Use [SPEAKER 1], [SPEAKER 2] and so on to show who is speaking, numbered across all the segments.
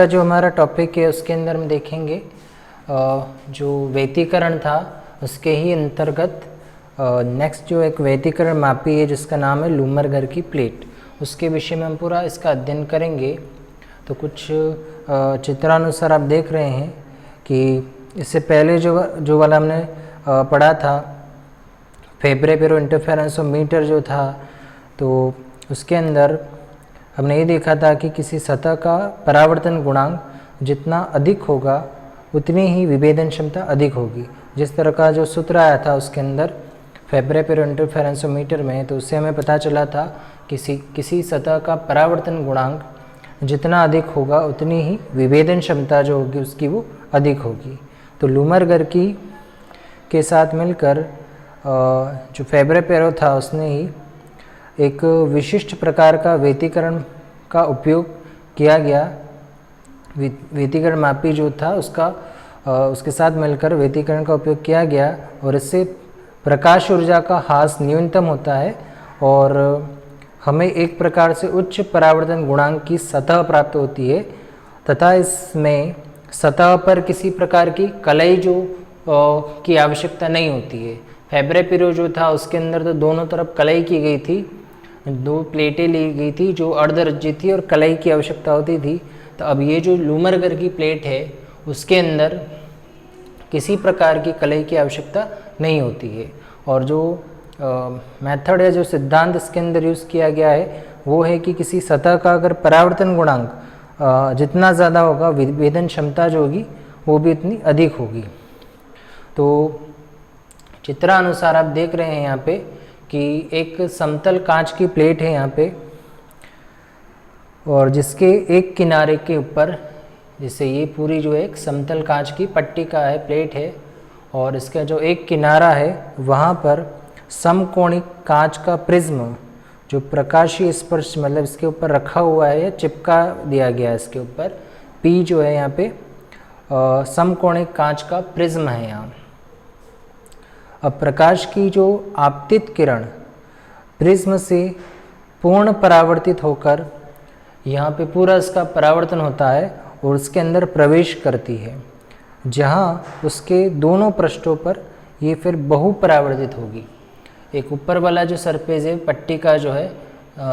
[SPEAKER 1] का जो हमारा टॉपिक है उसके अंदर हम देखेंगे जो व्यतिकरण था उसके ही अंतर्गत नेक्स्ट जो एक व्यतिकरण मापी है जिसका नाम है लूमरगर की प्लेट, उसके विषय में हम पूरा इसका अध्ययन करेंगे। तो कुछ चित्रानुसार आप देख रहे हैं कि इससे पहले जो वाला हमने पढ़ा था फेब्रे-पेरो इंटरफेरेंसोमीटर जो था, तो उसके अंदर हमने ये देखा था कि किसी सतह का परावर्तन गुणांक जितना अधिक होगा उतनी ही विभेदन क्षमता अधिक होगी। जिस तरह का जो सूत्र आया था उसके अंदर फेब्रे-पेरो इंटरफेरेंसोमीटर में, तो उससे हमें पता चला था किसी सतह का परावर्तन गुणांक जितना अधिक होगा उतनी ही विभेदन क्षमता जो होगी उसकी वो अधिक होगी। तो लूमरगर के साथ मिलकर जो फेब्रे-पेरो था उसने ही एक विशिष्ट प्रकार का व्यतिकरण का उपयोग किया गया। व्यतिकरण मापी जो था उसके साथ मिलकर व्यतिकरण का उपयोग किया गया और इससे प्रकाश ऊर्जा का ह्रास न्यूनतम होता है और हमें एक प्रकार से उच्च परावर्तन गुणांक की सतह प्राप्त होती है तथा इसमें सतह पर किसी प्रकार की कलई की आवश्यकता नहीं होती है। फेब्रे-पेरो जो था उसके अंदर तो दोनों तरफ कलई की गई थी, दो प्लेटें ली गई थी जो अर्धरज्जित थी और कलई की आवश्यकता होती थी। तो अब ये जो लूमरगर की प्लेट है उसके अंदर किसी प्रकार की कलई की आवश्यकता नहीं होती है और जो मेथड है, जो सिद्धांत इसके अंदर यूज़ किया गया है वो है कि किसी सतह का अगर परावर्तन गुणांक जितना ज़्यादा होगा विभेदन क्षमता जो होगी वो भी इतनी अधिक होगी। तो चित्रानुसार आप देख रहे हैं यहाँ पे कि एक समतल कांच की प्लेट है यहाँ पे और जिसके एक किनारे के ऊपर, जैसे ये पूरी जो एक समतल कांच की पट्टी का है प्लेट है और इसका जो एक किनारा है वहाँ पर समकोणिक कांच का प्रिज्म जो प्रकाशीय स्पर्श मतलब इसके ऊपर रखा हुआ है या चिपका दिया गया है इसके ऊपर, पी जो है यहाँ पे समकोणिक कांच का प्रिज्म है यहाँ। अब प्रकाश की जो आपतित किरण प्रिज्म से पूर्ण परावर्तित होकर यहाँ पे पूरा इसका परावर्तन होता है और उसके अंदर प्रवेश करती है, जहाँ उसके दोनों पृष्ठों पर ये फिर बहुपरावर्तित होगी। एक ऊपर वाला जो सरफेस है पट्टी का जो है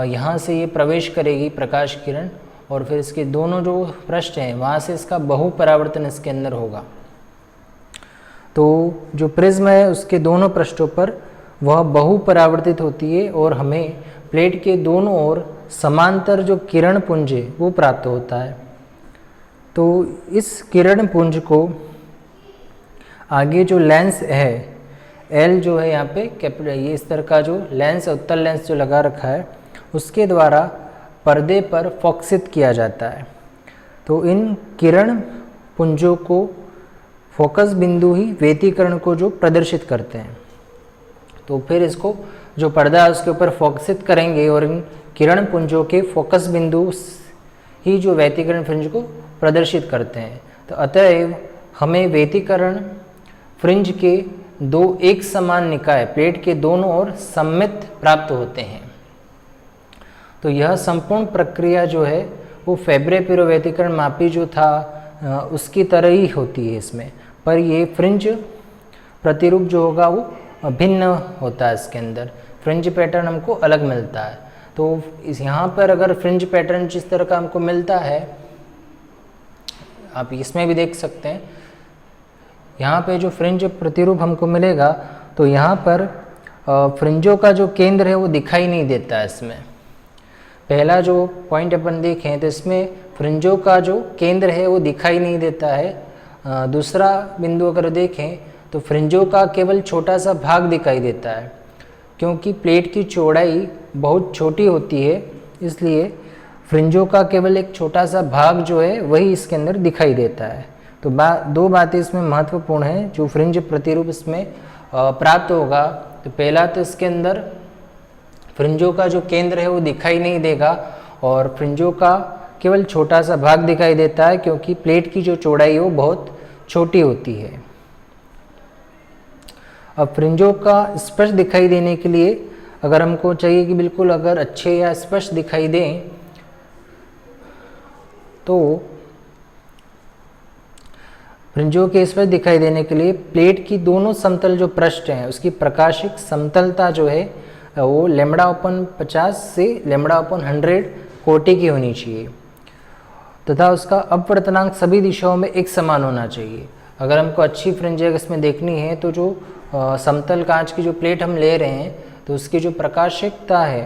[SPEAKER 1] यहाँ से ये प्रवेश करेगी प्रकाश किरण और फिर इसके दोनों जो पृष्ठ हैं वहाँ से इसका बहुपरावर्तन इसके अंदर होगा। तो जो प्रिज्म है उसके दोनों पृष्ठों पर वह बहुपरावर्तित होती है और हमें प्लेट के दोनों ओर समांतर जो किरण पुंज है वो प्राप्त होता है। तो इस किरण पुंज को आगे जो लेंस है एल जो है यहाँ पे कैपिटल, ये इस तरह का जो लेंस उत्तल लेंस जो लगा रखा है उसके द्वारा पर्दे पर फोकसित किया जाता है। तो इन किरण पुंजों को फोकस बिंदु ही व्यतिकरण को जो प्रदर्शित करते हैं। तो फिर इसको जो पर्दा है उसके ऊपर फोकसित करेंगे और इन किरण पुंजों के फोकस बिंदु ही जो व्यतिकरण फ्रिंज को प्रदर्शित करते हैं। तो अतएव हमें व्यतिकरण फ्रिंज के दो एक समान निकाय प्लेट के दोनों ओर सममित प्राप्त होते हैं। तो यह संपूर्ण प्रक्रिया जो है वो फेब्रे-पेरो व्यतिकरण मापी जो था उसकी तरह ही होती है इसमें, पर ये फ्रिंज प्रतिरूप जो होगा वो भिन्न होता है। इसके अंदर फ्रिंज पैटर्न हमको अलग मिलता है। तो इस यहाँ पर अगर फ्रिंज पैटर्न जिस तरह का हमको मिलता है आप इसमें भी देख सकते हैं, यहाँ पे जो फ्रिंज प्रतिरूप हमको मिलेगा तो यहाँ पर फ्रिंजों का जो केंद्र है वो दिखाई नहीं देता है। इसमें पहला जो पॉइंट अपन देखें तो इसमें फ्रिंजों का जो केंद्र है वो दिखाई नहीं देता है। दूसरा बिंदु अगर देखें तो फ्रिंजों का केवल छोटा सा भाग दिखाई देता है, क्योंकि प्लेट की चौड़ाई बहुत छोटी होती है इसलिए फ्रिंजों का केवल एक छोटा सा भाग जो है वही इसके अंदर दिखाई देता है। तो दो बातें इसमें महत्वपूर्ण हैं जो फ्रिंज प्रतिरूप इसमें प्राप्त होगा। तो पहला तो इसके अंदर फ्रिंजों का जो केंद्र है वो दिखाई नहीं देगा और फ्रिंजों का केवल छोटा सा भाग दिखाई देता है, क्योंकि प्लेट की जो चौड़ाई है वो बहुत छोटी होती है। अब फ्रिंजों का स्पष्ट दिखाई देने के लिए अगर हमको चाहिए कि बिल्कुल अगर अच्छे या स्पष्ट दिखाई दें तो फ्रिंजियों के केस में दिखाई देने के लिए प्लेट की दोनों समतल जो पृष्ठ हैं उसकी प्रकाशिक समतलता जो है वो λ/50 से λ/100 कोटि की होनी चाहिए तथा उसका अपवर्तनांक सभी दिशाओं में एक समान होना चाहिए। अगर हमको अच्छी फ्रिंज इसमें देखनी है तो जो समतल कांच की जो प्लेट हम ले रहे हैं तो उसकी जो प्रकाशिकता है,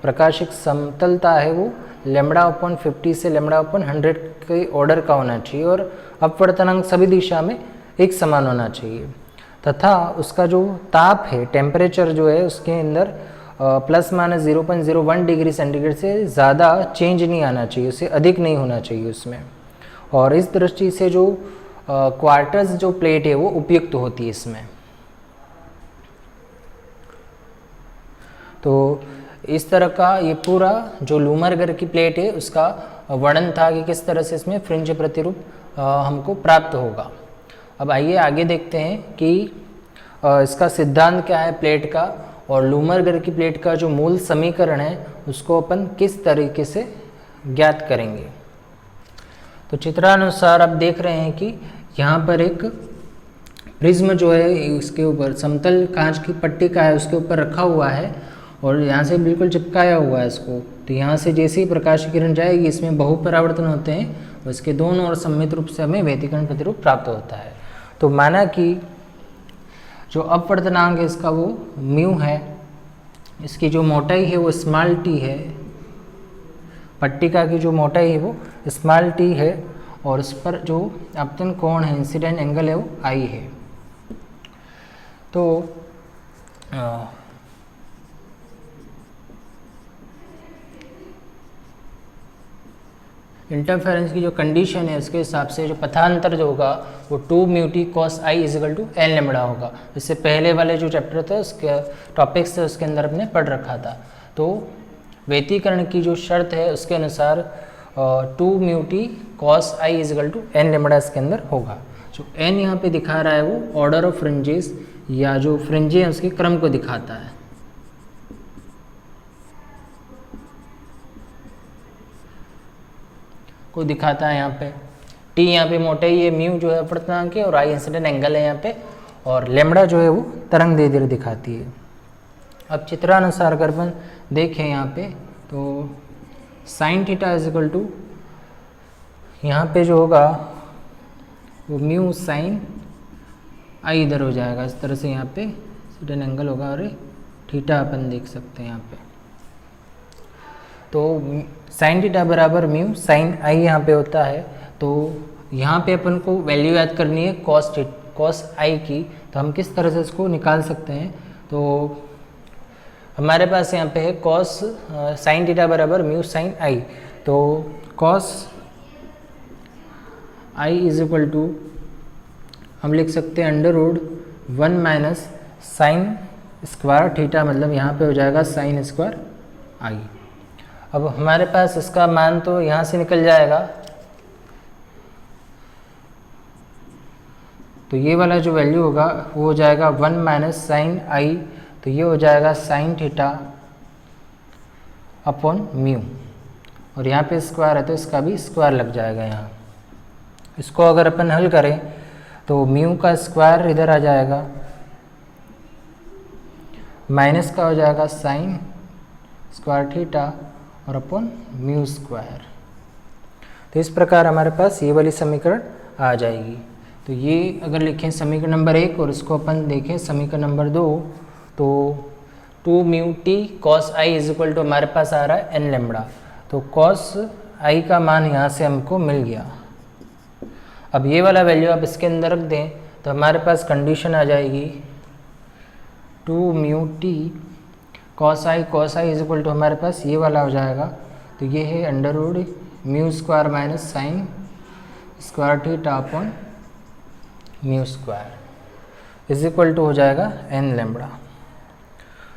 [SPEAKER 1] प्रकाशिक समतलता है वो λ/50 से λ/100 के ऑर्डर का होना चाहिए और अपवर्तनांक सभी दिशा में एक समान होना चाहिए तथा उसका जो ताप है, टेम्परेचर जो है उसके अंदर ±0.01 डिग्री सेंटीग्रेड से ज़्यादा चेंज नहीं आना चाहिए, उससे अधिक नहीं होना चाहिए उसमें। और इस दृष्टि से जो क्वार्टर्स जो प्लेट है वो उपयुक्त होती है इसमें। तो इस तरह का ये पूरा जो लूमरगर की प्लेट है उसका वर्णन था कि किस तरह से इसमें फ्रिंज प्रतिरूप हमको प्राप्त होगा। अब आइए आगे देखते हैं कि इसका सिद्धांत क्या है प्लेट का और लूमरगर की प्लेट का जो मूल समीकरण है उसको अपन किस तरीके से ज्ञात करेंगे। तो चित्रानुसार आप देख रहे हैं कि यहाँ पर एक प्रिज्म जो है इसके ऊपर समतल कांच की पट्टी का है उसके ऊपर रखा हुआ है और यहाँ से बिल्कुल चिपकाया हुआ है इसको। तो यहाँ से जैसे ही प्रकाश की किरण जाएगी इसमें बहुपरावर्तन होते हैं और इसके दोनों ओर सममित रूप से हमें व्यतिकरण प्रतिरूप प्राप्त होता है। तो माना कि जो अपवर्तनांक है इसका वो म्यू है, इसकी जो मोटाई है वो स्मॉल टी है, पट्टिका की जो मोटाई है वो स्मॉल टी है और उस पर जो आपतन कोण है, इंसिडेंट एंगल है वो आई है। तो इंटरफेरेंस की जो कंडीशन है उसके हिसाब से जो पथांतर जो होगा वो 2μt cos i = n λ होगा। इससे पहले वाले जो चैप्टर थे उसके टॉपिक्स थे उसके अंदर हमने पढ़ रखा था। तो व्यतिकरण की जो शर्त है उसके अनुसार 2μt cos i = n λ इसके अंदर होगा। जो n यहाँ पे दिखा रहा है वो ऑर्डर ऑफ फ्रिंजेस या जो फ्रिंजे हैं उसके क्रम को दिखाता है। को दिखाता है यहाँ पे टी यहाँ पे मोटाई है, म्यू जो है अपवर्तनांक है और आई इंसिडेंट एंगल है यहाँ पे और लेमड़ा जो है वो तरंग दैर्ध्य दिखाती है। अब चित्रानुसार अगर अपन देखें यहाँ पे तो साइन थीटा = यहाँ पे जो होगा वो म्यू साइन आई इधर हो जाएगा। इस तरह से यहाँ पे इंसिडेंट एंगल होगा और थीटा अपन देख सकते हैं यहाँ पे। तो साइन थीटा बराबर म्यू साइन आई यहाँ पे होता है। तो यहाँ पे अपन को वैल्यू याद करनी है कॉस आई की। तो हम किस तरह से इसको निकाल सकते हैं, तो हमारे पास यहाँ पे है कॉस साइन थीटा बराबर म्यू साइन आई। तो कॉस आई = हम लिख सकते हैं √1 - साइन स्क्वायर थीटा, मतलब यहाँ पे हो जाएगा साइन स्क्वायर आई। अब हमारे पास इसका मान तो यहाँ से निकल जाएगा, तो ये वाला जो वैल्यू होगा वो हो जाएगा 1 - साइन आई। तो ये हो जाएगा साइन थीटा अपॉन म्यू और यहाँ पे स्क्वायर है तो इसका भी स्क्वायर लग जाएगा यहाँ। इसको अगर अपन हल करें तो म्यू का स्क्वायर इधर आ जाएगा, माइनस का हो जाएगा साइन स्क्वायर थीटा और अपॉन म्यू स्क्वायर। तो इस प्रकार हमारे पास ये वाली समीकरण आ जाएगी। तो ये अगर लिखें समीकरण नंबर 1 और इसको अपन देखें समीकरण नंबर 2, तो 2μt cos i = हमारे पास आ रहा है n λ। तो cos i का मान यहाँ से हमको मिल गया। अब ये वाला वैल्यू आप इसके अंदर रख दें तो हमारे पास कंडीशन आ जाएगी 2μt cos i = हमारे पास ये वाला हो जाएगा। तो ये है √μ² - sign square theta upon mu square = हो जाएगा n λ।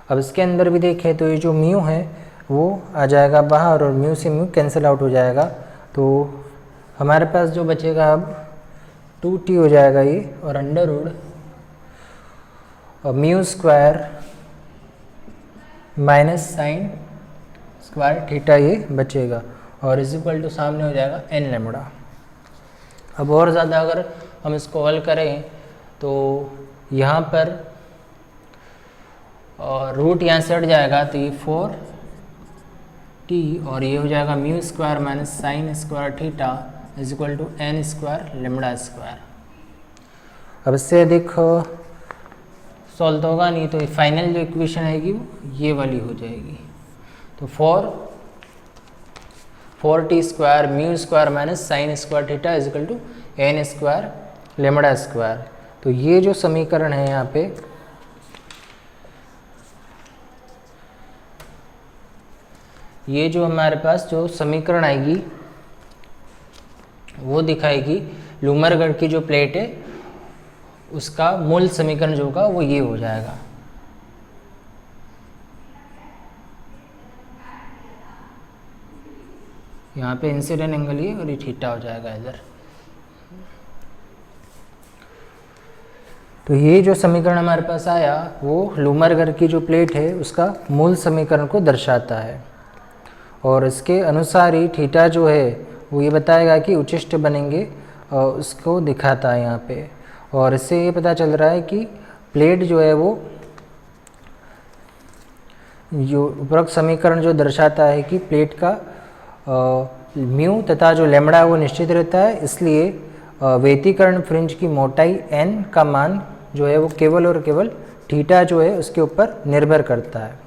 [SPEAKER 1] अब इसके अंदर भी देखें तो ये जो म्यू है वो आ जाएगा बाहर और म्यू से म्यू कैंसिल आउट हो जाएगा। तो हमारे पास जो बचेगा अब 2t हो जाएगा ये और √μ² माइनस साइन स्क्वायर थीटा ये बचेगा और = सामने हो जाएगा n λ। अब और ज़्यादा अगर हम इसको हल करें तो यहाँ पर रूट यहाँ से हट जाएगा, तो ये 4t और ये हो जाएगा mu square minus sine square theta is equal to n square lambda square. अब इससे अधिक सॉल्व तो होगा नहीं, तो फाइनल जो इक्वेशन आएगी वो ये वाली हो जाएगी। तो 4t square mu square minus sine square theta is equal to n square lambda square. तो ये जो समीकरण है यहाँ पे, ये जो हमारे पास जो समीकरण आएगी वो दिखाएगी लूमरगढ़ की जो प्लेट है उसका मूल समीकरण जो होगा वो ये हो जाएगा। यहाँ पे इंसिडेंट एंगल ये और ये थीटा हो जाएगा इधर। तो ये जो समीकरण हमारे पास आया वो लूमरगढ़ की जो प्लेट है उसका मूल समीकरण को दर्शाता है, और इसके अनुसार ही थीटा जो है वो ये बताएगा कि उच्चिष्ट बनेंगे और उसको दिखाता है यहाँ पे। और इससे ये पता चल रहा है कि प्लेट जो है वो जो उपरोक्त समीकरण जो दर्शाता है कि प्लेट का म्यू तथा जो लेमड़ा वो निश्चित रहता है, इसलिए व्यतिकरण फ्रिंज की मोटाई n का मान जो है वो केवल और केवल थीटा जो है उसके ऊपर निर्भर करता है।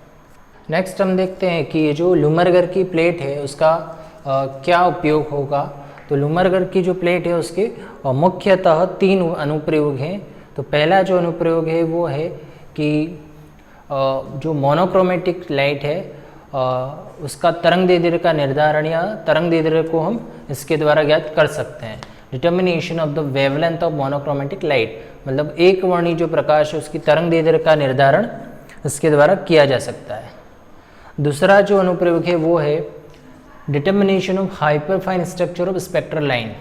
[SPEAKER 1] नेक्स्ट हम देखते हैं कि ये जो लूमरगढ़ की प्लेट है उसका क्या उपयोग होगा। तो लूमरगढ़ की जो प्लेट है उसके मुख्यतः 3 अनुप्रयोग हैं। तो पहला जो अनुप्रयोग है वो है कि जो मोनोक्रोमेटिक लाइट है उसका तरंग दैर्ध्य का निर्धारण या तरंग दैर्ध्य को हम इसके द्वारा ज्ञात कर सकते हैं। Determination of the wavelength of monochromatic light, मतलब एक वर्णी जो प्रकाश है उसकी तरंग दैर्ध्य का निर्धारण इसके द्वारा किया जा सकता है। दूसरा जो अनुप्रयोग है वो है determination of hyperfine structure of spectral line.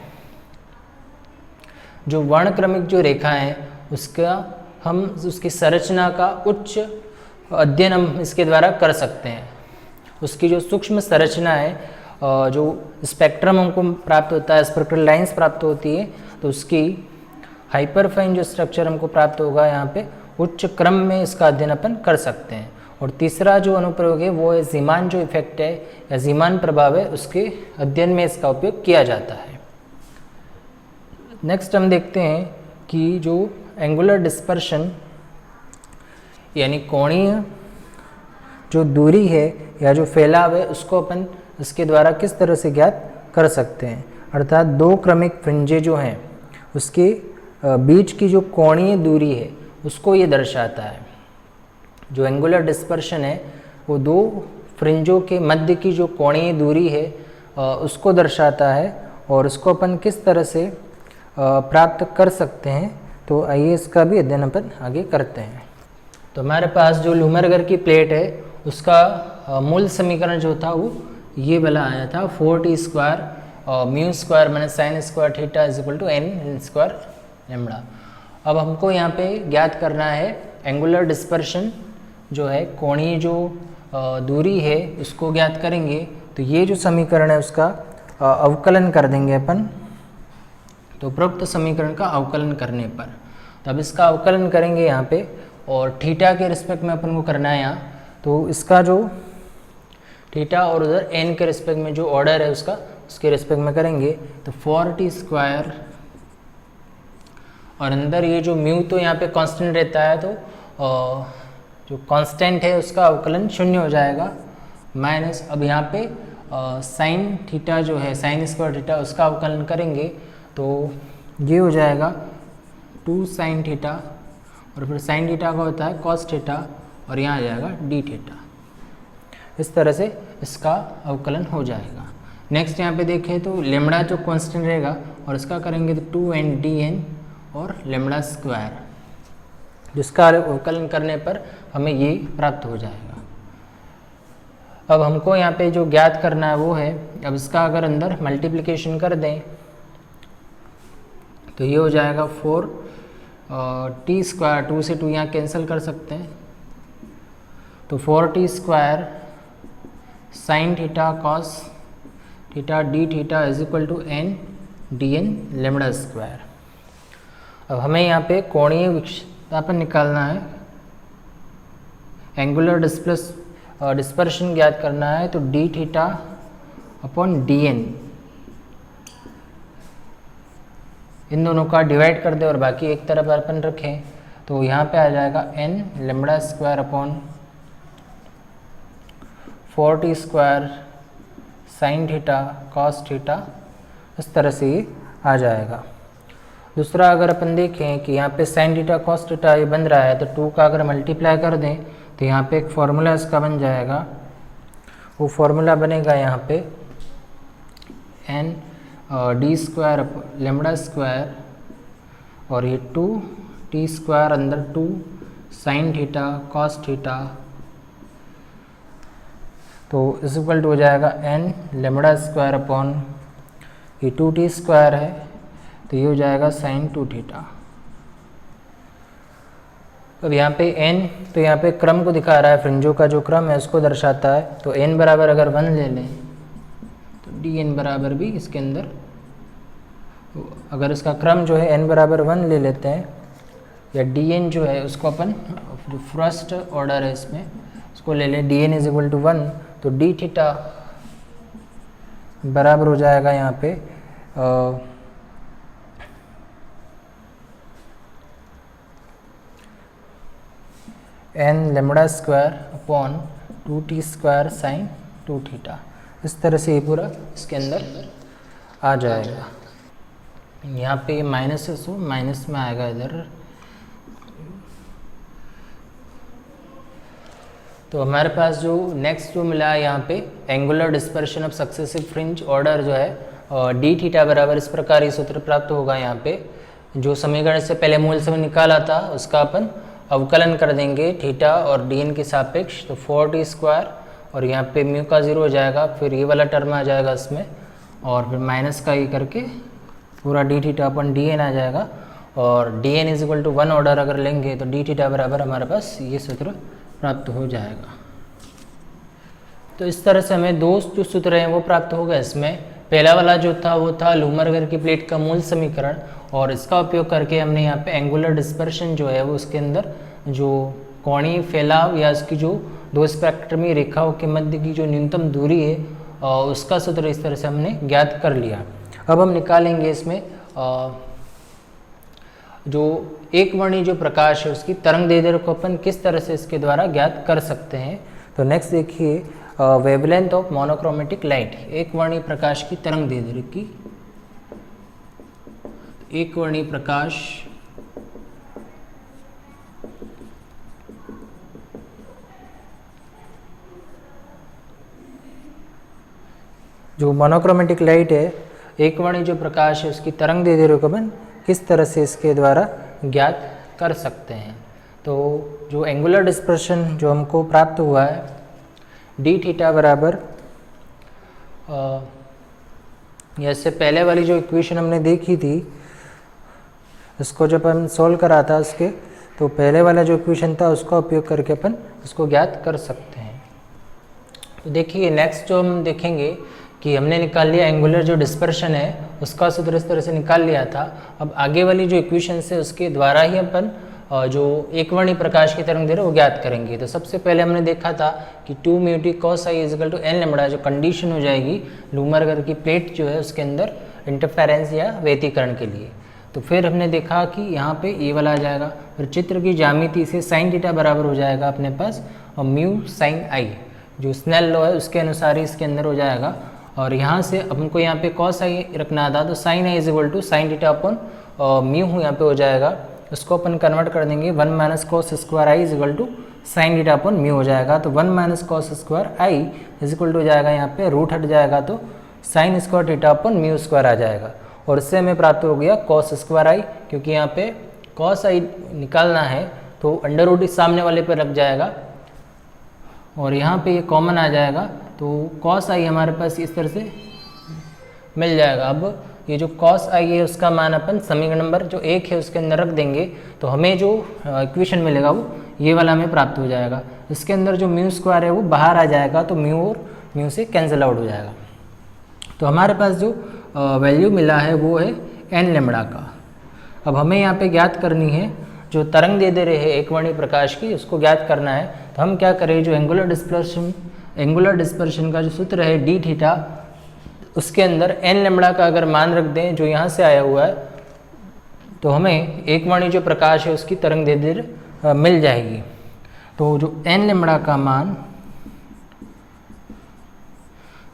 [SPEAKER 1] जो वर्णक्रमिक जो रेखा है उसका हम उसकी संरचना का उच्च अध्ययन हम इसके द्वारा कर सकते हैं। उसकी जो सूक्ष्म संरचना है, जो स्पेक्ट्रम हमको प्राप्त होता है, स्पेक्ट्रल लाइंस प्राप्त होती है, तो उसकी हाइपरफाइन जो स्ट्रक्चर हमको प्राप्त होगा यहाँ पे उच्च क्रम में इसका अध्ययन अपन कर सकते हैं। और तीसरा जो अनुप्रयोग है वो है जीमान जो इफेक्ट है या जीमान प्रभाव है, उसके अध्ययन में इसका उपयोग किया जाता है। नेक्स्ट हम देखते हैं कि जो एंगुलर डिस्पर्शन यानी कोणीय जो दूरी है या जो फैलाव है उसको अपन इसके द्वारा किस तरह से ज्ञात कर सकते हैं। अर्थात 2 क्रमिक फ्रिंजे जो हैं उसके बीच की जो कोणीय दूरी है उसको ये दर्शाता है। जो एंगुलर डिस्पर्शन है वो 2 फ्रिंजों के मध्य की जो कोणीय दूरी है उसको दर्शाता है, और उसको अपन किस तरह से प्राप्त कर सकते हैं। तो आइए इसका भी अध्ययन अपन आगे करते हैं। तो हमारे पास जो लूमरगढ़ की प्लेट है उसका मूल समीकरण जो था वो ये वाला आया था, 4t square mu square minus sine square theta is equal to n square lambda. अब हमको यहाँ पे ज्ञात करना है एंगुलर डिस्पर्शन जो है, कोणीय जो दूरी है उसको ज्ञात करेंगे। तो ये जो समीकरण है उसका अवकलन कर देंगे अपन। तो उपरोक्त समीकरण का अवकलन करने पर, तब इसका अवकलन करेंगे यहाँ पे, और थीटा के रिस्पेक्ट में अपन को करना है यहाँ। तो इसका जो थीटा और उधर n के रिस्पेक्ट में जो ऑर्डर है उसका उसके रिस्पेक्ट में करेंगे। तो 4t स्क्वायर और अंदर ये जो म्यू तो यहाँ पे कांस्टेंट रहता है, तो जो कांस्टेंट है उसका अवकलन 0 हो जाएगा, माइनस अब यहाँ पे साइन थीटा जो है साइन स्क्वायर थीटा उसका अवकलन करेंगे। तो ये हो जाएगा 2 साइन थीटा, और फिर साइन थीटा का होता है कॉस थीटा, और यहाँ आ जाएगा डी थीटा। इस तरह से इसका अवकलन हो जाएगा। नेक्स्ट यहाँ पे देखें तो लेमड़ा जो कांस्टेंट रहेगा और इसका करेंगे तो 2n dn और लेमड़ा स्क्वायर, जिसका अवकलन करने पर हमें ये प्राप्त हो जाएगा। अब हमको यहाँ पे जो ज्ञात करना है वो है, अब इसका अगर अंदर मल्टीप्लिकेशन कर दें तो ये हो जाएगा 4t स्क्वायर, 2 से 2 यहाँ कैंसिल कर सकते हैं, तो 4t square sine theta cos theta D theta is equal to n dn lambda square. अब हमें यहाँ पे कोणीय विक्षेपण निकालना है, एंगुलर डिस्पर्शन ज्ञात करना है, तो d theta upon d n, इन दोनों का डिवाइड कर दे और बाकी एक तरफ अपन रखें, तो यहाँ पे आ जाएगा N lambda square upon 4t square sine theta cos theta, इस तरह से ये आ जाएगा। दूसरा अगर अपन देखें कि यहाँ पे साइन थीटा कॉस थीटा ये बन रहा है, तो 2 का अगर मल्टीप्लाई कर दें तो यहाँ पे एक फॉर्मूला इसका बन जाएगा। वो फॉर्मूला बनेगा यहाँ पे N D square lambda square और ये 2t स्क्वायर अंदर 2 साइन थीटा कॉस थीटा, तो इस इक्वल टू हो जाएगा एन लेमड़ा स्क्वायर अपॉन ये 2t स्क्वायर है, तो ये हो जाएगा साइन 2 थीटा। अब यहाँ पे n, तो यहाँ पे क्रम को दिखा रहा है, फ्रिंजों का जो क्रम है उसको दर्शाता है, तो n बराबर अगर 1 ले लें तो dn बराबर भी इसके अंदर, अगर इसका क्रम जो है n बराबर 1 ले लेते हैं, या dn जो है उसको अपन जो फर्स्ट ऑर्डर है इसमें उसको ले लें, dn इज इक्वल टू 1, तो d थीटा बराबर हो जाएगा यहाँ पे N lambda square upon 2t square sine 2 theta. इस तरह से ये पूरा इसके अंदर आ जाएगा। यहाँ पे ये माइनस है, सो माइनस में आएगा इधर। तो हमारे पास जो नेक्स्ट जो मिला है यहाँ पे angular dispersion of successive fringe order जो है डी थीटा बराबर इस प्रकार ये सूत्र प्राप्त होगा। यहाँ पे जो समीकरण से पहले मूल समय निकाला था उसका अपन अवकलन कर देंगे थीटा और डी एन के सापेक्ष, तो 4t स्क्वायर और यहाँ पे म्यू का 0 हो जाएगा, फिर ये वाला टर्म आ जाएगा इसमें और फिर माइनस का ये करके पूरा D theta upon D N आ जाएगा। और D N is equal to 1 order अगर लेंगे तो डी थीटा बराबर हमारे पास ये सूत्र प्राप्त हो जाएगा। तो इस तरह से हमें दो जो सूत्र हैं वो प्राप्त हो गए। इसमें पहला वाला जो था वो था लूमरगर की प्लेट का मूल समीकरण, और इसका उपयोग करके हमने यहाँ पे एंगुलर डिस्पर्शन जो है वो उसके अंदर जो कोणीय फैलाव या इसकी जो दो स्पेक्ट्रमी रेखाओं के मध्य की जो न्यूनतम दूरी है उसका सूत्र इस तरह से हमने ज्ञात कर लिया। अब हम निकालेंगे इसमें जो एक वर्णी जो प्रकाश है उसकी तरंग दैर्ध्य को अपन किस तरह से इसके द्वारा ज्ञात कर सकते हैं। तो नेक्स्ट देखिए वेवलेंथ ऑफ मोनोक्रोमेटिक लाइट, एक वर्णी प्रकाश की तरंग दैर्ध्य की, एक वर्णी प्रकाश जो मोनोक्रोमेटिक लाइट है, एक वर्णी जो प्रकाश है उसकी तरंग दैर्ध्य को अपन किस तरह से इसके द्वारा ज्ञात कर सकते हैं। तो जो एंगुलर डिस्पर्शन जो हमको प्राप्त हुआ है डी थीटा बराबर जैसे पहले वाली जो इक्वेशन हमने देखी थी इसको जब हम सॉल्व करा था उसके, तो पहले वाला जो इक्वेशन था उसका उपयोग करके अपन उसको ज्ञात कर सकते हैं। तो देखिए नेक्स्ट जो हम देखेंगे कि हमने निकाल लिया एंगुलर जो डिस्पर्शन है उसका सूत्र इस तरह से निकाल लिया था। अब आगे वाली जो इक्वेशन है उसके द्वारा ही अपन जो एकवर्णी प्रकाश की तरंग दैर्ध्य वो ज्ञात करेंगे। तो सबसे पहले हमने देखा था कि 2 mu T cos I is equal to N lambda जो कंडीशन हो जाएगी लूमरगर की प्लेट जो है उसके अंदर इंटरफेरेंस या व्यतिकरण के लिए। तो फिर हमने देखा कि यहाँ पे ये वाला आ जाएगा, फिर चित्र की ज्यामिति से साइन थीटा बराबर हो जाएगा अपने पास और म्यू साइन आई जो स्नेल लॉ है उसके अनुसार ही इसके अंदर हो जाएगा। और यहाँ से हमको यहाँ पे कॉस आई रखना था, तो sine I is equal to sine theta upon mu यहाँ पे हो जाएगा, उसको अपन कन्वर्ट कर देंगे 1 minus cos square I is equal to sine theta upon mu हो जाएगा। तो 1 minus cos square I is equal to हो जाएगा, यहाँ पे रूट हट जाएगा तो sine square theta upon mu square आ जाएगा। और इससे हमें प्राप्त हो गया कॉस स्क्वायर आई, क्योंकि यहाँ पे कॉस आई निकालना है तो अंडर रूट इस सामने वाले पे लग जाएगा और यहाँ पे ये कॉमन आ जाएगा, तो कॉस आई हमारे पास इस तरह से मिल जाएगा। अब ये जो कॉस आई है उसका मान अपन समीकरण नंबर जो 1 है उसके अंदर रख देंगे, तो हमें जो इक्वेशन मिलेगा वो ये वाला हमें प्राप्त हो जाएगा। इसके अंदर जो म्यू स्क्वायर है वो बाहर आ जाएगा, तो म्यू और म्यू से कैंसिल आउट हो जाएगा। तो हमारे पास जो वैल्यू मिला है वो है एन लेमड़ा का। अब हमें यहाँ पे ज्ञात करनी है जो तरंग दे रहे हैं एकवर्णी प्रकाश की, उसको ज्ञात करना है। तो हम क्या करें, जो एंगुलर डिस्पर्शन का जो सूत्र है डी थीटा, उसके अंदर एन लेमड़ा का अगर मान रख दें जो यहाँ से आया हुआ है, तो हमें एकवर्णी जो प्रकाश है उसकी तरंग दैर्ध्य मिल जाएगी। तो जो एन लेमड़ा का मान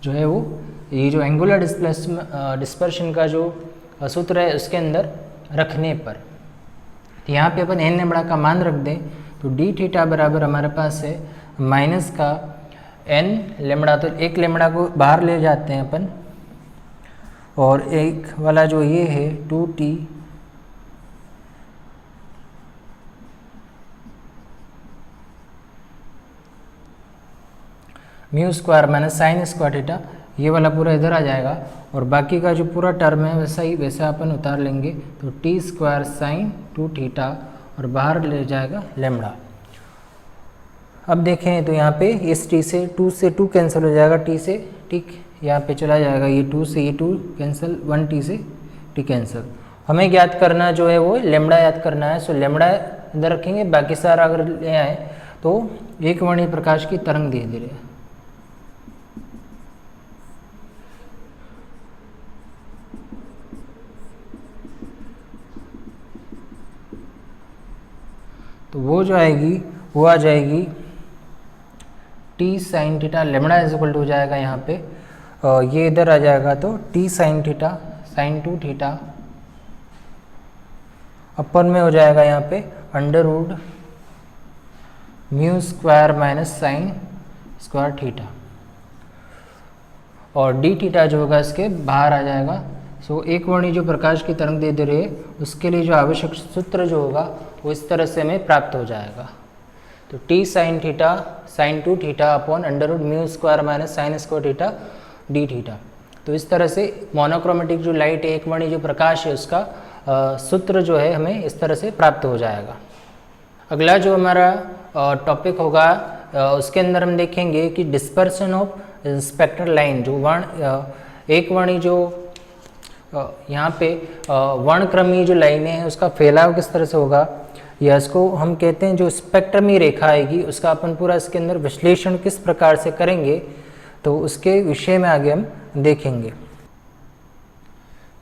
[SPEAKER 1] जो है वो ये जो एंगुलर डिस्पर्शन का जो सूत्र है उसके अंदर रखने पर, तो यहाँ पे अपन एन लेमड़ा का मान रख दें तो डी थीटा बराबर हमारे पास है माइनस का एन लेमड़ा, तो एक लेमड़ा को बाहर ले जाते हैं अपन, और एक वाला जो ये है 2t mu square minus sine square theta, ये वाला पूरा इधर आ जाएगा, और बाकी का जो पूरा टर्म है वैसा अपन उतार लेंगे। तो टी स्क्वायर साइन 2 थीटा और बाहर ले जाएगा लेमड़ा। अब देखें तो यहाँ पे इस टी से 2 कैंसिल हो जाएगा, टी से ठीक यहाँ पे चला जाएगा, ये 2 से ये 2 कैंसिल, 1 टी से टी कैंसिल। हमें ज्ञात करना जो है वो लेमड़ा याद करना है। सो लेमड़ा इधर रखेंगे, बाकी सारा अगर ले आए तो एकवर्णी प्रकाश की तरंग दे रहे हैं। तो वो जो आएगी वो आ जाएगी t sine theta, lambda is equal to हो जाएगा यहाँ पे, ये इधर आ जाएगा तो T sine theta sine 2 theta upon में हो जाएगा यहाँ पे under root mu square minus sine square theta, और डी थीटा जो होगा इसके बाहर आ जाएगा। सो एकवर्णी जो प्रकाश की तरंग दे रहे हैं उसके लिए जो आवश्यक सूत्र जो होगा वो इस तरह से हमें प्राप्त हो जाएगा। तो T sine theta sine 2 theta upon under root mu square minus sine square theta D theta. तो इस तरह से मोनोक्रोमेटिक जो लाइट है, एकवर्णी जो प्रकाश है, उसका सूत्र जो है हमें इस तरह से प्राप्त हो जाएगा। अगला जो हमारा टॉपिक होगा उसके अंदर हम देखेंगे कि डिस्पर्सन ऑफ स्पेक्ट्रल लाइन, जो एकवर्णी जो यहाँ पे वर्णक्रमीय जो लाइनें हैं उसका फैलाव किस तरह से होगा, या इसको हम कहते हैं जो स्पेक्ट्रमी रेखा आएगी उसका अपन पूरा इसके अंदर विश्लेषण किस प्रकार से करेंगे, तो उसके विषय में आगे हम देखेंगे।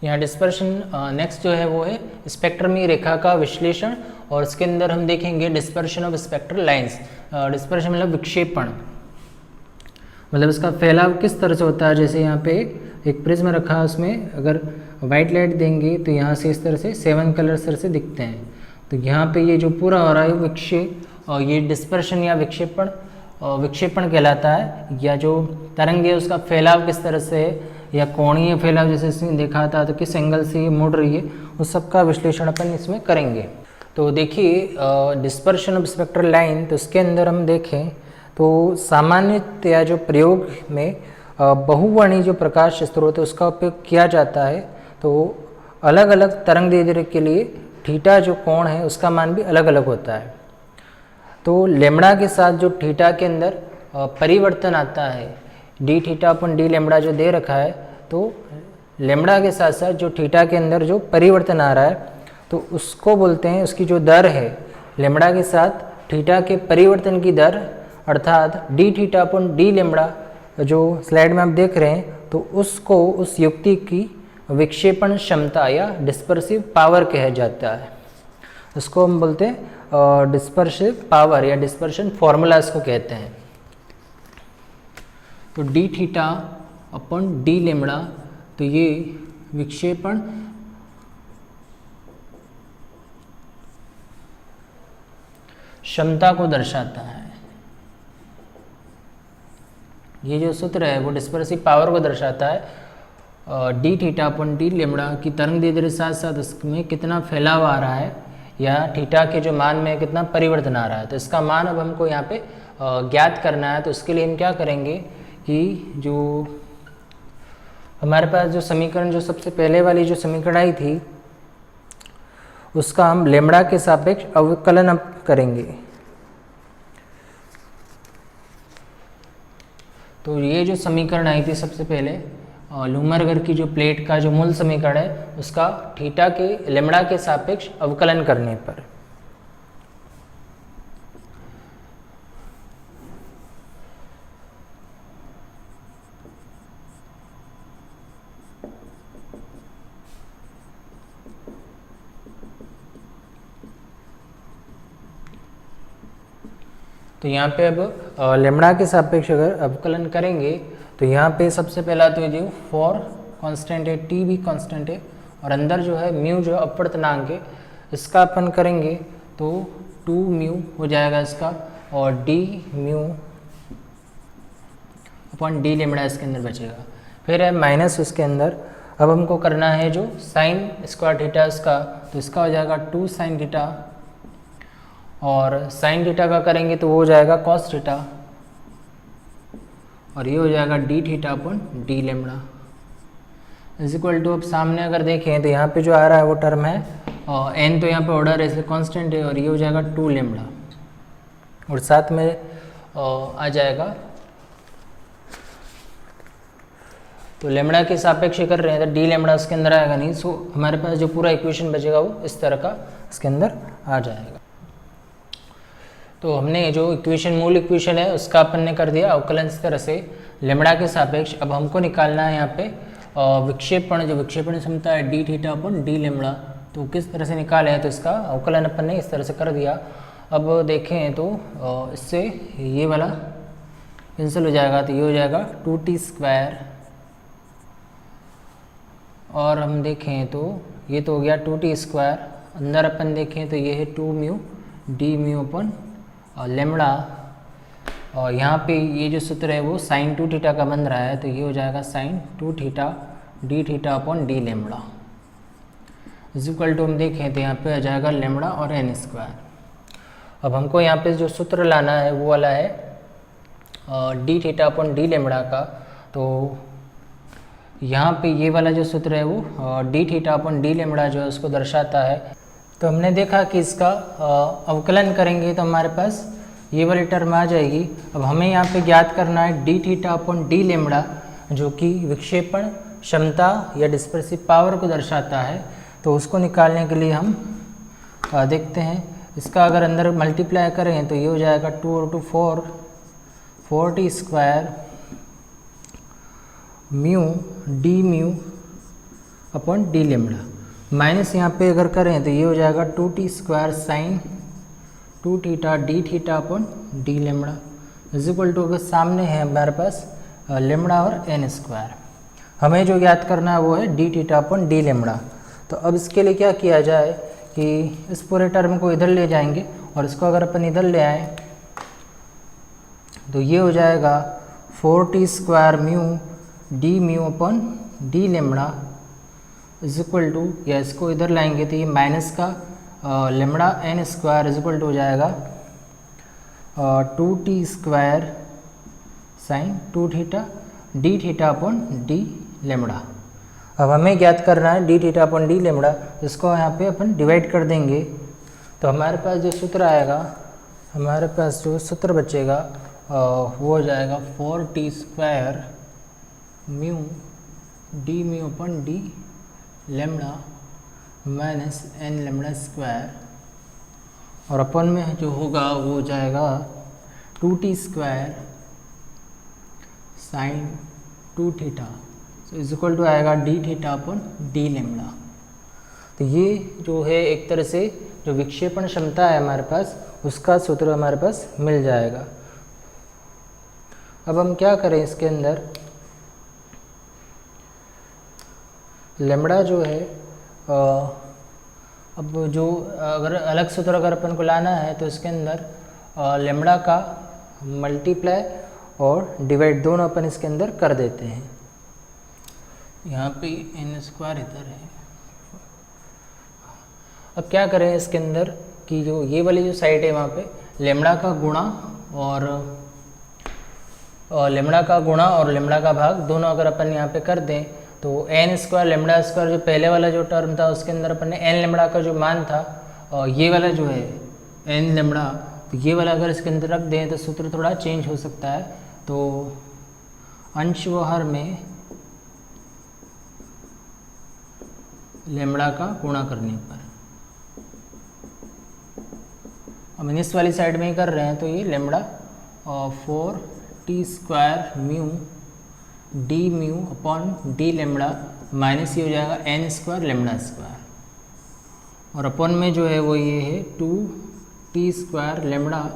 [SPEAKER 1] यहाँ डिस्पर्शन नेक्स्ट जो है वो है स्पेक्ट्रमी रेखा का विश्लेषण, और इसके अंदर हम देखेंगे dispersion of spectral lines. Dispersion मतलब विक्षेपण, मतलब इसका फैलाव किस तरह से होता है। जैसे यहाँ पे एक प्रिज्म रखा है, उसमें अगर वाइट लाइट देंगे तो यहाँ से इस तरह से 7 कलर्स तरह से दिखते हैं। तो यहाँ पे ये जो पूरा हो रहा है विक्षेप, और ये डिस्पर्शन या विक्षेपण कहलाता है, या जो तरंग है उसका फैलाव किस तरह से है, या कोणीय फैलाव जैसे इसमें देखा था तो किस एंगल से ये मुड़ रही है, उस सब का विश्लेषण अपन इसमें करेंगे। तो देखिए डिस्पर्शन ऑफ स्पेक्ट्रल लाइन, तो इसके अंदर हम देखें तो सामान्यतया जो प्रयोग में बहुवर्णी जो प्रकाश स्रोत है उसका उपयोग किया जाता है। तो अलग अलग तरंग दैर्ध्य के लिए थीटा जो कोण है उसका मान भी अलग अलग होता है। तो लेमड़ा के साथ जो थीटा के अंदर परिवर्तन आता है, D theta upon d lambda जो दे रखा है, तो लेमड़ा के साथ साथ जो थीटा के अंदर जो परिवर्तन आ रहा है तो उसको बोलते हैं, उसकी जो दर है लेमड़ा के साथ थीटा के परिवर्तन की दर, अर्थात D theta upon d lambda जो स्लाइड में आप देख रहे हैं, तो उसको उस युक्ति की विक्षेपण क्षमता या डिस्पर्सिव पावर कहा जाता है। उसको हम बोलते हैं डिस्पर्सिव पावर या डिस्पर्शन फॉर्मूला इसको कहते हैं। तो d theta upon d lambda, तो ये विक्षेपण क्षमता को दर्शाता है। ये जो सूत्र है वो डिस्पर्सिव पावर को दर्शाता है। D theta upon d lambda की तरंग दैर्ध्य साथ साथ उसमें कितना फैलाव आ रहा है, या थीटा के जो मान में कितना परिवर्तन आ रहा है, तो इसका मान अब हमको यहाँ पे ज्ञात करना है। तो उसके लिए हम क्या करेंगे कि जो हमारे पास जो समीकरण, जो सबसे पहले वाली जो समीकरण आई थी, उसका हम लेमड़ा के सापेक्ष अवकलन अब करेंगे। तो ये जो समीकरण आई थी सबसे पहले लूमरगर की जो प्लेट का जो मूल समीकरण है उसका थीटा के लेमड़ा के सापेक्ष अवकलन करने पर। तो यहाँ पे अब लेमड़ा के सापेक्ष अगर अवकलन करेंगे तो यहाँ पे सबसे पहला तो ये जो फॉर कांस्टेंट है, टी भी कांस्टेंट है और अंदर जो है म्यू जो अपवर्तनांक है इसका अपन करेंगे तो 2 म्यू हो जाएगा इसका और D mu upon D lambda इसके अंदर बचेगा। फिर है माइनस उसके अंदर, अब हमको करना है जो साइन स्क्वायर थीटा इसका, तो इसका हो जाएगा 2 साइन थीटा और साइन थीटा का करेंगे तो वो हो जाएगा कॉस थीटा और ये हो जाएगा D theta upon D lambda is equal to, अब सामने अगर देखें तो यहाँ पे जो आ रहा है वो टर्म है और एन तो यहाँ पे ऑर्डर है इसलिए कांस्टेंट है और ये हो जाएगा 2 लेमड़ा और साथ में आ जाएगा तो लेमड़ा के सापेक्ष कर रहे हैं तो डी लेमड़ा उसके अंदर आएगा नहीं, सो हमारे पास जो पूरा इक्वेशन बचेगा वो इस तरह का इसके अंदर आ जाएगा। तो हमने जो इक्वेशन मूल इक्वेशन है उसका अपन ने कर दिया अवकलन इस तरह से लेमड़ा के सापेक्ष। अब हमको निकालना है यहाँ पे विक्षेपण, जो विक्षेपण क्षमता है D theta upon d lambda, तो किस तरह से निकाले हैं तो इसका अवकलन अपन ने इस तरह से कर दिया। अब देखें तो इससे ये वाला कैंसिल हो जाएगा तो ये हो जाएगा 2t स्क्वायर और हम देखें तो ये तो हो गया 2t स्क्वायर, अंदर अपन देखें तो ये है 2 म्यू डी म्यू अपन लेमड़ा और यहाँ पे ये जो सूत्र है वो साइन 2 थीटा का बन रहा है तो ये हो जाएगा sine 2 theta D theta upon D lambda is equal to, हम देखें तो यहाँ पे आ जाएगा लेमड़ा और एन स्क्वायर। अब हमको यहाँ पे जो सूत्र लाना है वो वाला है D theta upon D lambda का, तो यहाँ पे ये वाला जो सूत्र है वो D theta upon D lambda जो है उसको दर्शाता है। तो हमने देखा कि इसका अवकलन करेंगे तो हमारे पास ये वाली टर्म आ जाएगी। अब हमें यहाँ पे ज्ञात करना है D theta upon D lambda जो कि विक्षेपण क्षमता या डिस्पर्सिव पावर को दर्शाता है, तो उसको निकालने के लिए हम देखते हैं इसका अगर अंदर मल्टीप्लाई करें तो ये हो जाएगा 2 और 2 4t square mu D mu upon D lambda minus यहाँ पे अगर करें तो ये हो जाएगा 2t square sine 2 theta D theta upon D lambda is equal to, अगर सामने है हमारे पास लेमड़ा और एन स्क्वायर, हमें जो ज्ञात करना है वो है D theta upon D lambda. तो अब इसके लिए क्या किया जाए कि इस पूरे टर्म को इधर ले जाएंगे और इसको अगर अपन इधर ले आए तो ये हो जाएगा 4t square mu D mu upon D lambda is equal to, या इसको इधर लाएंगे तो ये माइनस का lambda n square is equal to हो जाएगा 2t square sine 2 theta D theta upon D lambda. अब हमें ज्ञात करना है D theta upon D lambda, इसको यहाँ पे अपन डिवाइड कर देंगे तो हमारे पास जो सूत्र आएगा, हमारे पास जो सूत्र बचेगा वो हो जाएगा 4t square mu D mu upon D lambda minus n lambda square और अपन में जो होगा वो हो जाएगा 2t square sine 2 theta is equal to आएगा d theta upon D lambda. तो ये जो है एक तरह से जो विक्षेपण क्षमता है हमारे पास उसका सूत्र हमारे पास मिल जाएगा। अब हम क्या करें इसके अंदर, लेमड़ा जो है अब जो अगर अलग सूत्र अगर अपन को लाना है तो इसके अंदर लेमड़ा का मल्टीप्लाई और डिवाइड दोनों अपन इसके अंदर कर देते हैं। यहाँ पे एन स्क्वायर इधर है। अब क्या करें इसके अंदर कि जो ये वाली जो साइड है वहाँ पे लेमड़ा का गुणा और लेमड़ा का भाग दोनों अगर अपन यहाँ पे कर दें तो एन स्क्वायर लेमड़ा स्क्वायर जो पहले वाला जो टर्म था उसके अंदर अपन ने एन लेमड़ा का जो मान था और ये वाला जो है एन लेमड़ा, तो ये वाला अगर इसके अंदर रख दें तो सूत्र थोड़ा चेंज हो सकता है। तो अंश व हर में लेमड़ा का गुणा करने पर। हम इस वाली साइड में ही कर रहे हैं, तो ये lambda 4t² mu D mu upon D lambda minus ये हो जाएगा n² लेमड़ा स्क्वायर, और अपॉन में जो है वो ये है 2t² लेमड़ा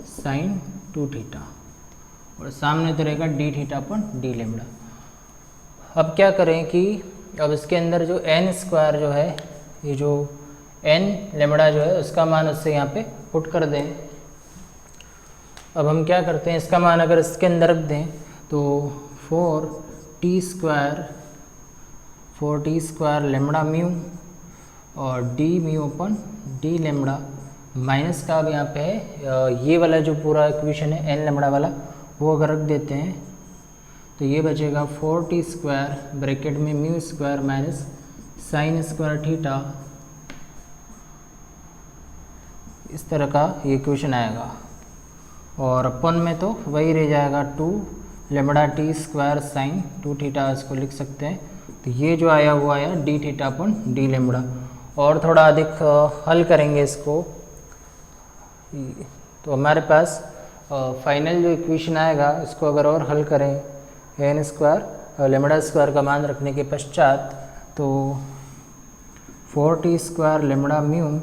[SPEAKER 1] साइन 2θ, और सामने तो रहेगा d θ अपॉन डी लेमड़ा। अब क्या करें कि अब इसके अंदर जो n² जो है, ये जो n लेमड़ा जो है उसका मान उससे यहाँ पे पुट कर दें। अब हम क्या करते हैं, इसका मान अगर इसके अंदर रख दें तो 4t² लेमड़ा म्यू और D mu upon d lambda minus का अब यहाँ पे है ये वाला जो पूरा इक्वेशन है n लेमड़ा वाला, वो अगर रख देते हैं तो ये बचेगा 4t² ब्रैकेट में mu square minus sine square theta, इस तरह का ये इक्वेशन आएगा। और अपन में तो वही रह जाएगा 2 लेमड़ा t² साइन 2θ, इसको लिख सकते हैं। तो ये जो आया वो आया d θ अपन डी लेमड़ा। और थोड़ा अधिक हल करेंगे इसको, तो हमारे पास फाइनल जो इक्वेशन आएगा इसको अगर और हल करें n² लेमड़ा स्क्वायर का मान रखने के पश्चात, तो 4t² लेमड़ा म्यू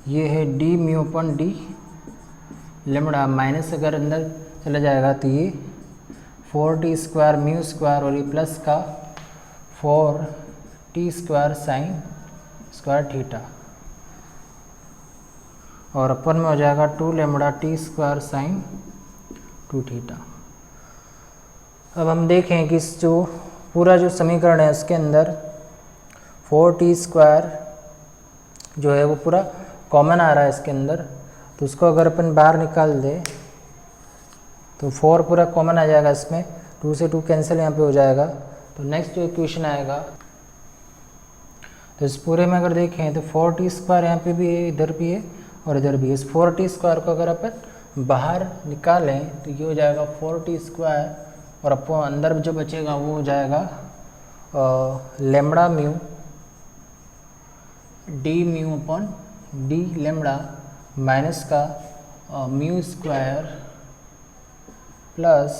[SPEAKER 1] ये है D mu upon d lambda minus अगर अंदर चला जाएगा तो ये 4t² म्यू स्क्वायर और ये प्लस का 4t² साइन स्क्वायर थीटा, और अपन में हो जाएगा 2 लेमड़ा t² साइन 2θ। अब हम देखें कि इस जो पूरा जो समीकरण है उसके अंदर 4t² जो है वो पूरा कॉमन आ रहा है इसके अंदर, तो उसको अगर अपन बाहर निकाल दें तो 4 पूरा कॉमन आ जाएगा इसमें, 2 से 2 कैंसिल यहाँ पे हो जाएगा। तो नेक्स्ट जो इक्वेशन आएगा, तो इस पूरे में अगर देखें तो 4t² यहाँ पे भी है, इधर भी है और इधर भी है। इस 4t² को अगर अपन बाहर निकालें तो ये हो जाएगा 4t² और अपो अंदर जो बचेगा वो हो जाएगा lambda mu D mu upon D lambda minus का mu square plus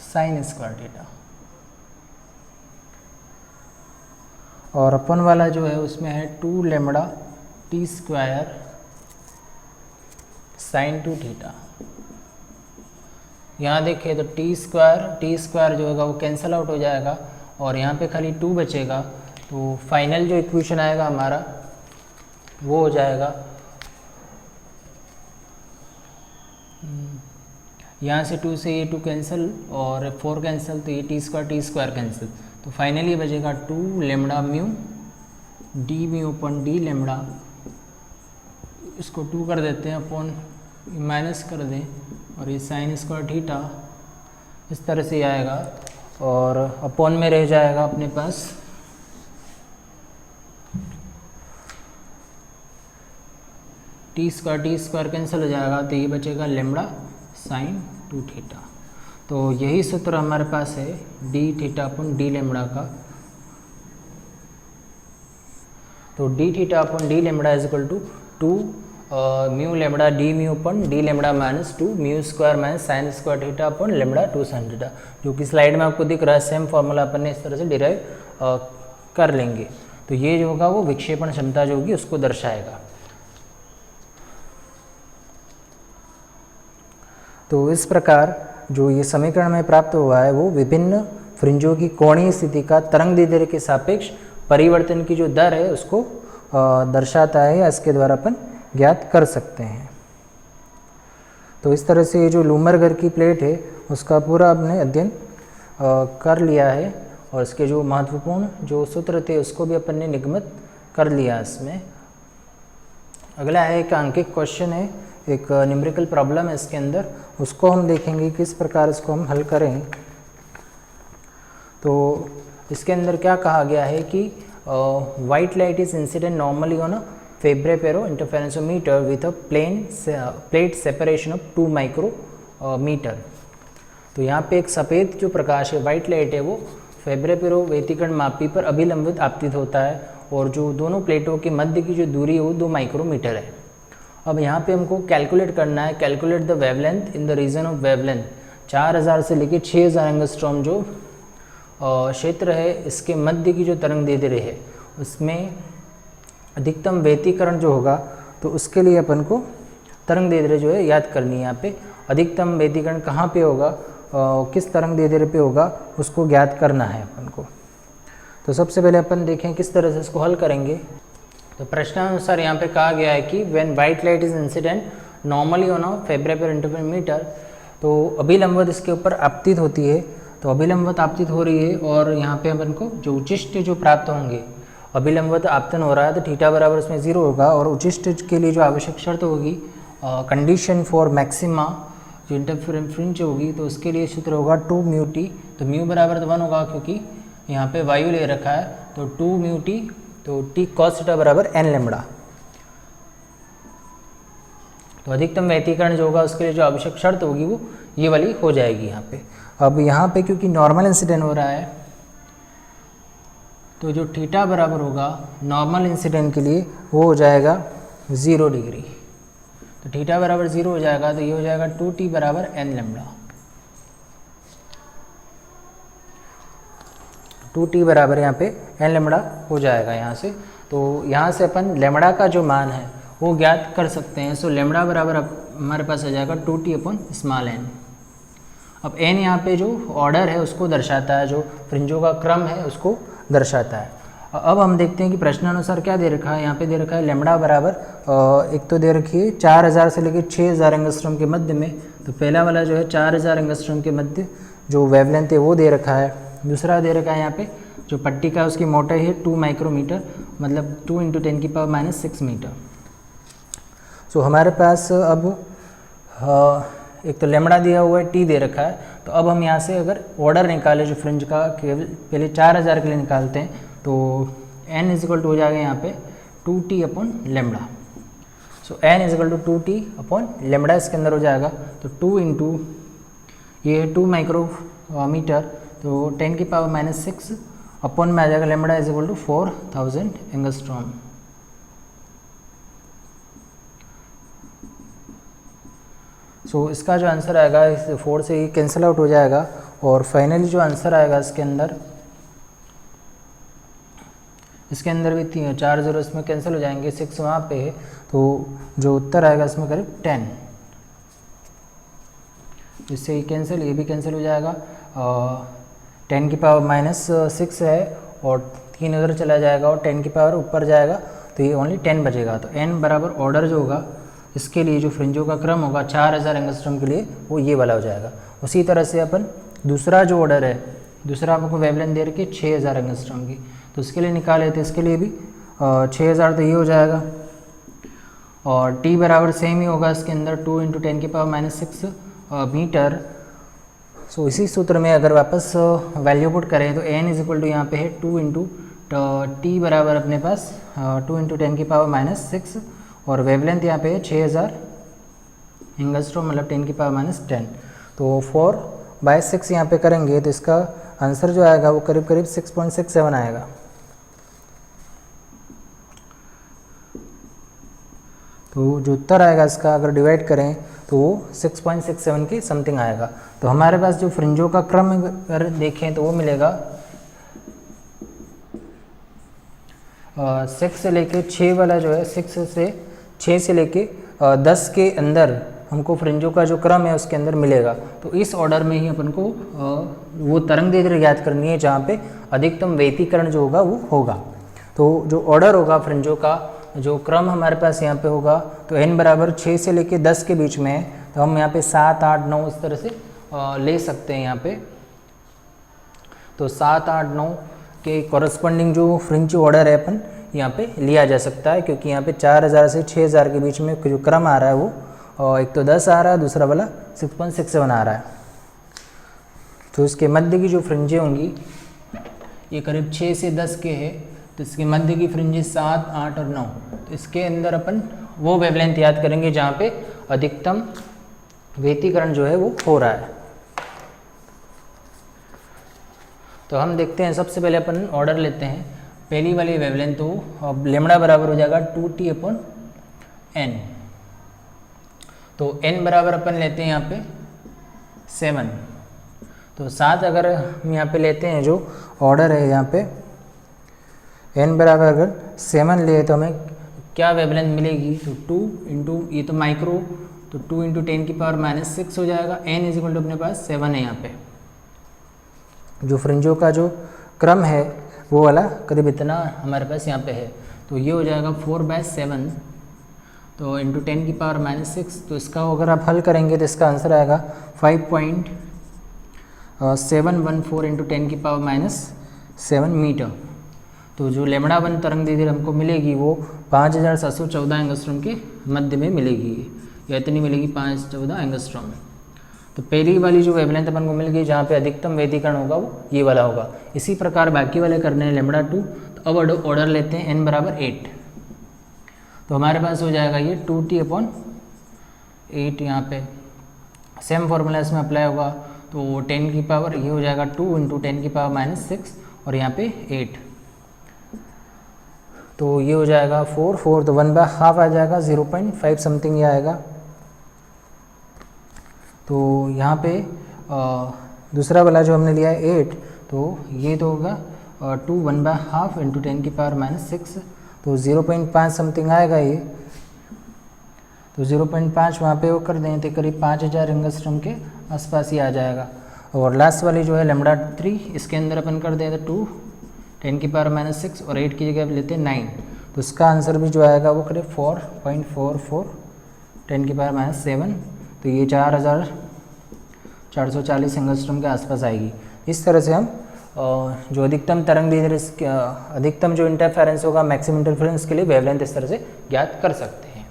[SPEAKER 1] sine square theta, और अपन वाला जो है उसमें है 2 लेमड़ा t² साइन 2θ। यहाँ देखिए तो t² जो होगा वो कैंसिल आउट हो जाएगा और यहाँ पे खाली 2 बचेगा। तो फाइनल जो इक्वेशन आएगा हमारा वो हो जाएगा, यहाँ से 2 से ये 2 कैंसिल और 4 कैंसिल, तो ये t² कैंसिल, तो फाइनली बचेगा 2 lambda mu D mu upon d lambda, इसको 2 कर देते हैं अपॉन माइनस कर दें और ये साइन स्क्वायर थीटा, इस तरह से आएगा। और अपॉन में रह जाएगा अपने पास t² कैंसिल हो जाएगा, तो ये बचेगा लेमड़ा साइन 2θ। तो यही सूत्र हमारे पास है d θ अपन डी लेमड़ा का। तो d θ upon d lambda is equal to 2 mu lambda d mu upon d lambda minus 2 mu square minus sine square theta upon lambda 2 sine theta, जो कि slide में आपको दिख रहा है। सेम फॉर्मूला अपन ने इस तरह से डिराइव कर लेंगे। तो ये जो होगा वो विक्षेपण क्षमता जो होगी उसको दर्शाएगा। तो इस प्रकार जो ये समीकरण में प्राप्त हुआ है वो विभिन्न फ्रिंजों की कोणीय स्थिति का तरंग दैर्ध्य के सापेक्ष परिवर्तन की जो दर है उसको दर्शाता है, या इसके द्वारा अपन ज्ञात कर सकते हैं। तो इस तरह से ये जो लूमर घर की प्लेट है उसका पूरा आपने अध्ययन कर लिया है, और इसके जो महत्वपूर्ण जो सूत्र थे उसको भी अपन ने निगमित कर लिया इसमें। अगला है एक अंकित क्वेश्चन है, एक न्यूमेरिकल प्रॉब्लम है इसके अंदर, उसको हम देखेंगे किस प्रकार इसको हम हल करें। तो इसके अंदर क्या कहा गया है कि white light is incident normally on a Fabry Perot interferometer with a plate separation of 2 micrometer. तो यहाँ पे एक सफ़ेद जो प्रकाश है वाइट लाइट है वो फेब्रेपिरो व्यतिकरण मापी पर अभिलंबित आपतित होता है और जो दोनों प्लेटों के मध्य की जो दूरी है वो 2 माइक्रोमीटर है। अब यहाँ पे हमको कैलकुलेट करना है, calculate the wavelength in the region of wavelength. 4000 से लेकर 6000 एंगस्ट्रॉम जो क्षेत्र है इसके मध्य की जो तरंग दैर्ध्य है उसमें अधिकतम व्यतिकरण जो होगा, तो उसके लिए अपन को तरंग दैर्ध्य जो है याद करनी है। यहाँ पे अधिकतम व्यतिकरण कहाँ पे होगा, किस तरंग दैर्ध्य पे होगा, उसको ज्ञात करना है अपन को। तो सबसे पहले अपन देखें किस तरह से इसको हल करेंगे। तो प्रश्नानुसार यहाँ पे कहा गया है कि when white light is incident normally on a Fabry Perot interferometer, तो अभिलंबवत इसके ऊपर आपतित होती है। तो अभिलंबवत आपतित हो रही है और यहाँ पे अपन को जो उचिष्ट जो प्राप्त होंगे, अभिलंबवत आपतन हो रहा है तो थीटा बराबर इसमें 0 होगा और उचिष्ट के लिए जो आवश्यक शर्त होगी, कंडीशन फॉर मैक्सिमा जो इंटरफेरेंस फ्रिंज होगी, तो उसके लिए सूत्र होगा 2 म्यू टी। तो म्यू बराबर तो 1 होगा क्योंकि यहाँ पे वायु ले रखा है, तो 2 म्यू टी, तो टी कॉस थीटा बराबर एन लैम्बडा। तो अधिकतम व्यतिकरण जो होगा उसके लिए जो आवश्यक शर्त होगी वो ये वाली हो जाएगी यहाँ पे। अब यहाँ पे क्योंकि नॉर्मल इंसिडेंट हो रहा है तो जो थीटा बराबर होगा नॉर्मल इंसिडेंट के लिए वो हो जाएगा 0 डिग्री। तो थीटा बराबर 0 हो जाएगा तो ये हो जाएगा 2t बराबर एन लैम्बडा। 2t बराबर यहाँ पे एन लैम्बडा हो जाएगा यहाँ से। तो यहाँ से अपन लैम्बडा का जो मान है वो ज्ञात कर सकते हैं। सो लैम्बडा बराबर हमारे पास आ जाएगा 2t अपॉन स्मॉल n। अब n यहाँ पे जो ऑर्डर है उसको दर्शाता है, जो फ्रिंजों का क्रम है उसको दर्शाता है। अब हम देखते हैं कि प्रश्नानुसार क्या दे रखा है। यहाँ पे दे रखा है लैम्बडा बराबर एक तो दे रखी है 4000 से लेकर 6000 एंगस्ट्रॉम के मध्य में। तो पहला वाला जो है 4000 एंगस्ट्रॉम के मध्य जो वेवलेंथ है वो दे रखा है। दूसरा दे रखा है यहाँ पे जो पट्टी का उसकी मोटाई है 2 माइक्रोमीटर, मतलब 2 × 10⁻⁶ मीटर। सो हमारे पास अब एक तो लैम्बडा दिया हुआ है, टी दे रखा है। तो अब हम यहाँ से अगर ऑर्डर निकाले जो फ्रिंज का, केवल पहले 4000 के लिए निकालते हैं, तो n इजिकल टू हो जाएगा यहाँ पे 2t upon lambda. So n is equal to 2t upon lambda इसके अंदर हो जाएगा। तो 2 इंटू ये 2 माइक्रोमीटर, तो 10⁻⁶ अपॉन में आ जाएगा लैम्बडा इजिकल टू 4000 एंगस्ट्रॉम। सो इसका जो आंसर आएगा इस 4 से ही कैंसिल आउट हो जाएगा और फाइनली जो आंसर आएगा इसके अंदर भी 4 0 इसमें कैंसिल हो जाएंगे, 6 वहाँ पे है, तो जो उत्तर आएगा इसमें करीब 10। इससे ही कैंसिल, ये भी कैंसिल हो जाएगा। 10⁻⁻⁶ है और 3 उधर चला जाएगा और 10 की पावर ऊपर जाएगा तो ये ओनली 10 बचेगा। तो n बराबर ऑर्डर जो होगा इसके लिए जो फ्रिंजों का क्रम होगा 4000 एंगस्ट्रॉम के लिए वो ये वाला हो जाएगा। उसी तरह से अपन दूसरा जो ऑर्डर है, दूसरा आपको वेवलेंथ दे रखी 6000 एंगस्ट्रॉम की, तो उसके लिए निकाले थे, इसके लिए भी 6000 तो ये हो जाएगा और t बराबर सेम ही होगा इसके अंदर 2 × 10⁻⁶ मीटर। सो इसी सूत्र में अगर वापस वैल्यू पुट करें तो n इजिकल टू यहाँ पे है 2 इंटू t बराबर अपने पास 2 × 10⁻⁶ और वेवलेंथ यहाँ पे है 6000 एंगस्ट्रॉम, मतलब 10⁻⁻10। तो 4/6 यहाँ पे करेंगे तो इसका आंसर जो आएगा वो करीब करीब 6.67 आएगा। तो जो उत्तर आएगा इसका अगर डिवाइड करें तो वो 6.67 की समथिंग आएगा। तो हमारे पास जो फ्रिंजों का क्रम अगर देखें तो वो मिलेगा 6 से लेके 6 वाला जो है 6 से लेके 10 के अंदर हमको फ्रिंजों का जो क्रम है उसके अंदर मिलेगा। तो इस ऑर्डर में ही अपन को वो तरंग दैर्ध्य ज्ञात करनी है जहाँ पे अधिकतम व्यतिकरण जो होगा वो होगा। तो जो ऑर्डर होगा फ्रिंजों का जो क्रम हमारे पास यहाँ पे होगा, तो n बराबर 6 से लेके 10 के बीच में है, तो हम यहाँ पे 7 8 9 इस तरह से ले सकते हैं यहाँ पे। तो 7 8 9 के कॉरस्पॉन्डिंग जो फ्रिंज ऑर्डर है अपन यहाँ पे लिया जा सकता है, क्योंकि यहाँ पे 4000 से 6000 के बीच में जो क्रम आ रहा है वो एक तो 10 आ रहा है, दूसरा वाला 6.67 आ रहा है। तो इसके मध्य की जो फ्रिंजें होंगी ये करीब 6 से 10 के है, तो इसके मध्य की फ्रिंजेस 7 8 और 9। तो इसके अंदर अपन वो वेवलेंथ याद करेंगे जहाँ पे अधिकतम व्यतिकरण जो है वो हो रहा है। तो हम देखते हैं, सबसे पहले अपन ऑर्डर लेते हैं पहली वाली वेवलेंथ, तो लेमड़ा बराबर हो जाएगा 2t/n। तो n बराबर अपन लेते हैं यहाँ पे 7। तो 7 अगर हम यहाँ पे लेते हैं, जो ऑर्डर है यहाँ पे n बराबर अगर 7 लिए तो हमें क्या वेवलेंथ मिलेगी, तो 2 इंटू ये तो माइक्रो, तो 2 इंटू 10⁻⁻6 हो जाएगा। n इज इक्वल टू अपने पास 7 है। यहाँ पे जो फ्रिंजों का जो क्रम है वो वाला करीब इतना हमारे पास यहाँ पे है। तो ये हो जाएगा 4/7, तो इंटू 10⁻⁻6। तो इसका अगर आप हल करेंगे तो इसका आंसर आएगा 5.714 इंटू 10⁻7 मीटर। तो जो लेमड़ा 1 तरंग दैर्घ्य हमको मिलेगी वो 5714 एंगस्ट्रॉम के मध्य में मिलेगी, या इतनी मिलेगी 514 एंगस्ट्रॉम। तो पहली वाली जो वेवलेंथ अपन को मिल गई, जहाँ पे अधिकतम व्यतिकरण होगा वो ये वाला होगा। इसी प्रकार बाकी वाले करने हैं लेमड़ा 2। तो अब ऑर्डर लेते हैं n बराबर 8। तो हमारे पास हो जाएगा ये 2t/8। यहाँ पे सेम फॉर्मूला इसमें अप्लाई होगा, तो 10 की पावर ये हो जाएगा 2 इंटू 10⁻⁻6 और यहाँ पे 8। तो ये हो जाएगा 4 तो 1/2 आ जाएगा, 0.5 समथिंग ये आएगा। तो यहाँ पे दूसरा वाला जो हमने लिया है 8, तो ये तो होगा 2 1/2 इंटू 10⁻⁻6, तो 0.5 समथिंग आएगा ये। तो 0.5 वहाँ पे वो कर दें तो करीब 5000 एंगस्ट्रॉम के आसपास ही आ जाएगा। और लास्ट वाली जो है लेमड़ा 3, इसके अंदर अपन कर दें तो 2 10⁻⁻6 और 8 की जगह लेते हैं 9। तो इसका आंसर भी जो आएगा वो करीब 4.44 10⁻⁻7। तो ये 4440 एंगस्ट्रॉम के आसपास आएगी। इस तरह से हम जो अधिकतम तरंग दैर्घ्य, अधिकतम जो इंटरफेरेंस होगा मैक्सिमम इंटरफेरेंस के लिए वेवलेंथ इस तरह से ज्ञात कर सकते हैं।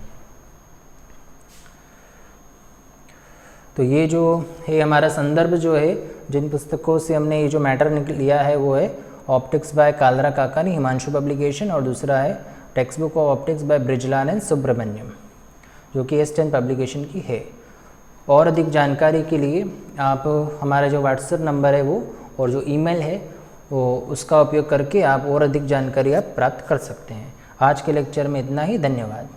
[SPEAKER 1] तो ये जो है हमारा संदर्भ जो है, जिन पुस्तकों से हमने ये जो मैटर लिया है वो है optics by Kalra Kakani, Himanshu publication, और दूसरा है textbook of optics by Brijlal and Subrahmanyam, जो कि S10 पब्लिकेशन की है। और अधिक जानकारी के लिए आप हमारा जो व्हाट्सएप नंबर है वो और जो ईमेल है वो उसका उपयोग करके आप और अधिक जानकारी आप प्राप्त कर सकते हैं। आज के लेक्चर में इतना ही, धन्यवाद।